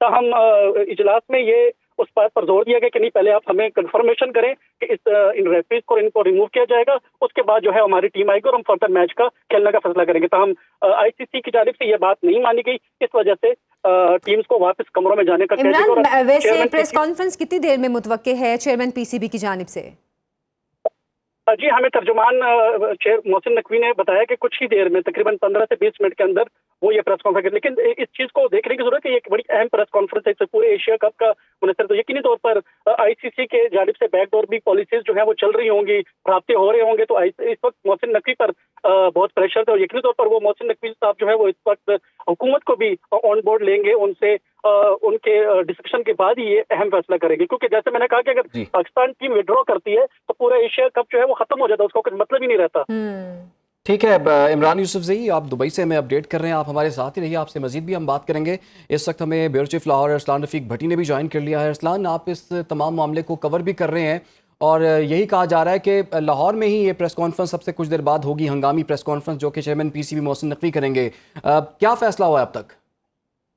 تاہم اجلاس میں یہ اس بات پر زور دیا گیا کہ نہیں، پہلے آپ ہمیں کنفرمیشن کریں کہ ان ریفریز کو ان کو ریموو کیا جائے گا، اس کے بعد جو ہے ہماری ٹیم آئے گی اور ہم فردر میچ کا کھیلنے کا فیصلہ کریں گے۔ تاہم آئی سی سی کی جانب سے یہ بات نہیں مانی گئی، اس وجہ سے ٹیمز کو واپس کمروں میں جانے کا کہا گیا۔ عمران، ویسے پریس کانفرنس کتنی دیر میں متوقع ہے چیئرمین پی سی بی کی جانب سے؟ جی، ہمیں ترجمان محسن نقوی نے بتایا کہ کچھ ہی دیر میں تقریباً 15 سے 20 منٹ کے اندر وہ یہ پریس کانفرنس، لیکن اس چیز کو دیکھنے کی ضرورت ہے کہ یہ ایک بڑی اہم پریس کانفرنس ہے، پورے ایشیا کپ کا منحصر، تو یقینی طور پر آئی سی سی کے جانب سے بیک ڈور بھی پالیسیز جو ہیں وہ چل رہی ہوں گی، رابطے ہو رہے ہوں گے، تو اس وقت محسن نقوی پر بہت پریشر تھا، اور یقینی طور پر وہ محسن نقوی صاحب جو ہے وہ اس وقت حکومت کو بھی آن بورڈ لیں گے، ان سے ان کے ڈسکشن کے بعد ہی یہ اہم فیصلہ کریں گے، کیونکہ جیسے میں نے کہا کہ اگر پاکستان ٹیم وڈرا کرتی ہے تو پورا ایشیا کپ جو ہے وہ ختم ہو جاتا ہے، اس کو کوئی مطلب ہی نہیں رہتا۔ ٹھیک ہے عمران یوسف زئی، آپ دبئی سے ہمیں اپڈیٹ کر رہے ہیں، آپ ہمارے ساتھ ہی رہیے، آپ سے مزید بھی ہم بات کریں گے۔ اس وقت ہمیں بیورو چیف لاہور ارسلان رفیق بھٹی نے بھی جوائن کر لیا ہے۔ ارسلان، آپ اس تمام معاملے کو کور بھی کر رہے ہیں اور یہی کہا جا رہا ہے کہ لاہور میں ہی یہ پریس کانفرنس اب سے کچھ دیر بعد ہوگی، ہنگامی پریس کانفرنس جو کہ chairman P C B Mohsin Naqvi کریں گے۔ کیا فیصلہ ہوا ہے اب تک؟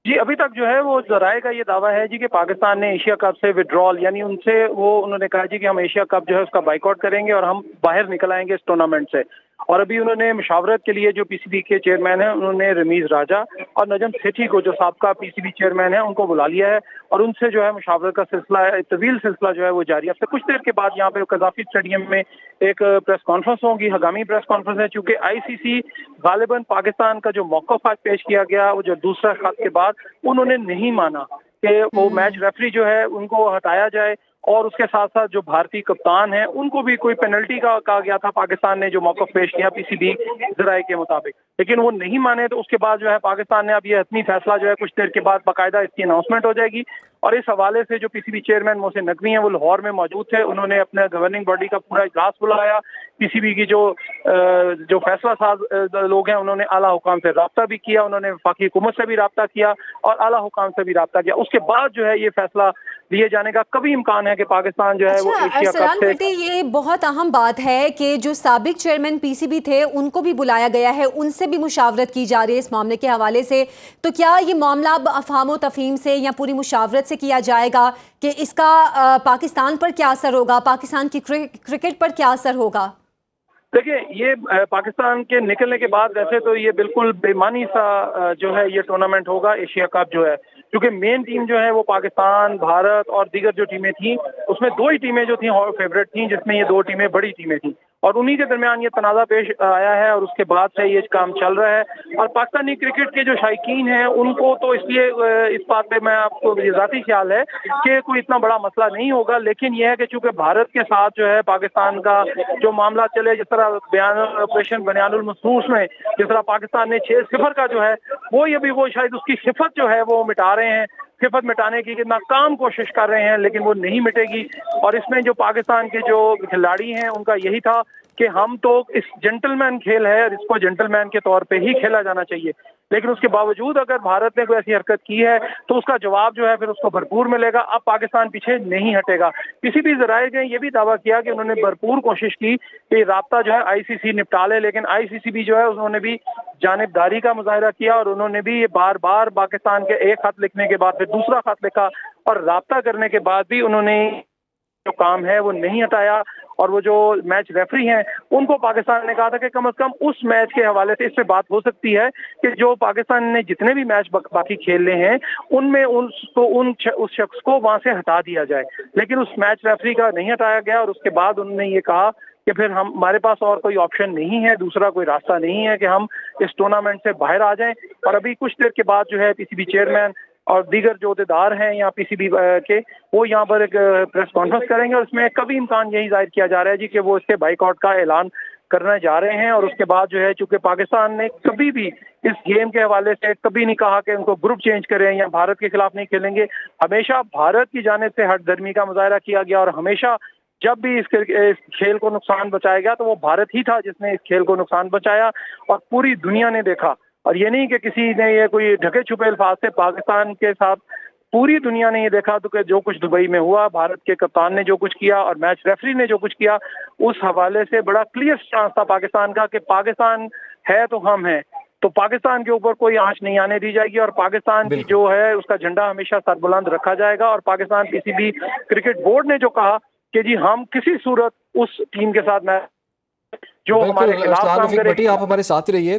جی، ابھی تک جو ہے وہ ذرائع کا یہ دعویٰ ہے جی کہ پاکستان نے ایشیا کپ سے وڈرال، یعنی ان سے انہوں نے کہا جی کہ ہم ایشیا کپ جو ہے اس کا بائیک آؤٹ کریں گے اور ہم باہر نکل آئیں گے اس ٹورنامنٹ سے۔ اور ابھی انہوں نے مشاورت کے لیے جو پی سی بی کے چیئرمین ہیں انہوں نے رمیز راجہ اور نجم سیٹھی کو، جو سابقہ پی سی بی چیئرمین ہیں، ان کو بلا لیا ہے اور ان سے جو ہے مشاورت کا سلسلہ ہے، طویل سلسلہ جو ہے وہ جاری ہے۔ اب سے کچھ دیر کے بعد یہاں پہ قذافی اسٹیڈیم میں ایک پریس کانفرنس ہوگی، ہنگامی پریس کانفرنس ہے، چونکہ آئی سی سی غالباً پاکستان کا جو موقف آج پیش کیا گیا وہ جو دوسرا خط کے بعد انہوں نے نہیں مانا کہ وہ میچ ریفری جو ہے ان کو ہٹایا جائے، اور اس کے ساتھ ساتھ جو بھارتی کپتان ہیں ان کو بھی کوئی پینلٹی کا کہا گیا تھا پاکستان نے جو موقف پیش کیا پی سی بی ذرائع کے مطابق، لیکن وہ نہیں مانے۔ تو اس کے بعد جو ہے پاکستان نے اب یہ حتمی فیصلہ جو ہے کچھ دیر کے بعد باقاعدہ اس کی اناؤنسمنٹ ہو جائے گی، اور اس حوالے سے جو پی C B chairman Mohsin Naqvi ہیں وہ لاہور میں موجود تھے، انہوں نے اپنے گورننگ باڈی کا پورا اجلاس بلایا، پی سی بی کی جو فیصلہ ساز لوگ ہیں انہوں نے اعلیٰ حکام سے رابطہ بھی کیا، انہوں نے وفاقی حکومت سے بھی رابطہ کیا اور اعلیٰ حکام سے بھی رابطہ کیا۔ اس کے بعد جو ہے یہ فیصلہ لیے جانے کا کبھی امکان ہے کہ پاکستان جو ہے وہ ایشیا کپ سے۔ بھٹی، یہ بہت اہم بات ہے کہ جو سابق چیئرمین پی سی بی تھے ان کو بھی بلایا گیا ہے، ان سے بھی مشاورت کی جا رہی ہے اس معاملے کے حوالے سے، تو کیا یہ معاملہ اب افہام و تفہیم سے یا پوری مشاورت سے کیا جائے گا کہ اس کا پاکستان پر کیا اثر ہوگا، پاکستان کی کرکٹ پر کیا اثر ہوگا؟ دیکھیں، یہ پاکستان کے نکلنے کے بعد ویسے تو یہ بالکل بے معنی سا جو ہے یہ ٹورنامنٹ ہوگا ایشیا کپ جو ہے، کیونکہ مین ٹیم جو ہے وہ پاکستان، بھارت اور دیگر جو ٹیمیں تھیں اس میں دو ہی ٹیمیں جو تھیں فیورٹ تھیں، جس میں یہ دو ٹیمیں بڑی ٹیمیں تھیں، اور انہی کے درمیان یہ تنازع پیش آیا ہے اور اس کے بعد سے یہ کام چل رہا ہے۔ اور پاکستانی کرکٹ کے جو شائقین ہیں ان کو تو اس لیے اس بات پہ میں آپ کو یہ ذاتی خیال ہے کہ کوئی اتنا بڑا مسئلہ نہیں ہوگا، لیکن یہ ہے کہ چونکہ بھارت کے ساتھ جو ہے پاکستان کا جو معاملہ چلے، جس طرح آپریشن بنیان المنصوص میں جس طرح پاکستان نے 6-0 کا جو ہے وہ یہ بھی وہ شاید اس کی خفت جو ہے وہ مٹا رہے ہیں، خفت مٹانے کی ناکام کوشش کر رہے ہیں، لیکن وہ نہیں مٹے گی۔ اور اس میں جو پاکستان کے جو کھلاڑی ہیں ان کا یہی تھا کہ ہم تو اس جنٹل مین کھیل ہے اور اس کو جنٹل مین کے طور پہ ہی کھیلا جانا چاہیے، لیکن اس کے باوجود اگر بھارت نے کوئی ایسی حرکت کی ہے تو اس کا جواب جو ہے پھر اس کو بھرپور ملے گا۔ اب پاکستان پیچھے نہیں ہٹے گا۔ کسی بھی ذرائع نے یہ بھی دعویٰ کیا کہ انہوں نے بھرپور کوشش کی کہ رابطہ جو ہے آئی سی سی نپٹا لے، لیکن آئی سی سی بھی جو ہے انہوں نے بھی جانبداری کا مظاہرہ کیا اور انہوں نے بھی یہ بار بار پاکستان کے ایک خط لکھنے کے بعد پھر دوسرا خط لکھا اور رابطہ کرنے کے بعد بھی انہوں نے جو کام ہے وہ نہیں ہٹایا۔ اور وہ جو میچ ریفری ہیں ان کو پاکستان نے کہا تھا کہ کم از کم اس میچ کے حوالے سے اس پہ بات ہو سکتی ہے کہ جو پاکستان نے جتنے بھی میچ باقی کھیلنے ہیں ان میں اس شخص کو وہاں سے ہٹا دیا جائے، لیکن اس میچ ریفری کا نہیں ہٹایا گیا۔ اور اس کے بعد انہوں نے یہ کہا کہ پھر ہمارے پاس اور کوئی آپشن نہیں ہے، دوسرا کوئی راستہ نہیں ہے کہ ہم اس ٹورنامنٹ سے باہر آ جائیں۔ اور ابھی کچھ دیر کے بعد جو ہے پی سی بی چیئرمین اور دیگر جو عہدیدار ہیں یا پی سی بی کے وہ یہاں پر ایک پریس کانفرنس کریں گے، اور اس میں کبھی امکان یہی ظاہر کیا جا رہا ہے جی کہ وہ اس کے بائیک آؤٹ کا اعلان کرنے جا رہے ہیں۔ اور اس کے بعد جو ہے چونکہ پاکستان نے کبھی بھی اس گیم کے حوالے سے کبھی نہیں کہا کہ ان کو گروپ چینج کریں یا بھارت کے خلاف نہیں کھیلیں گے، ہمیشہ بھارت کی جانب سے ہٹ درمی کا مظاہرہ کیا گیا، اور ہمیشہ جب بھی اس کھیل کو نقصان بچایا گیا تو وہ بھارت ہی تھا جس نے اس کھیل کو نقصان بچایا، اور پوری دنیا نے دیکھا۔ اور یہ نہیں کہ کسی نے یہ کوئی ڈھکے چھپے الفاظ سے پاکستان کے ساتھ، پوری دنیا نے یہ دیکھا تو کہ جو کچھ دبئی میں ہوا، بھارت کے کپتان نے جو کچھ کیا اور میچ ریفری نے جو کچھ کیا، اس حوالے سے بڑا کلیئر سٹانس تھا پاکستان کا کہ پاکستان ہے تو ہم ہیں، تو پاکستان کے اوپر کوئی آنچ نہیں آنے دی جائے گی، اور پاکستان کی جو ہے اس کا جھنڈا ہمیشہ سربلند رکھا جائے گا. اور پاکستان PCB کرکٹ بورڈ نے جو کہا کہ جی ہم کسی صورت اس ٹیم کے ساتھ جو ہمارے خلاف کام کرے. آپ ہمارے ساتھ رہیے.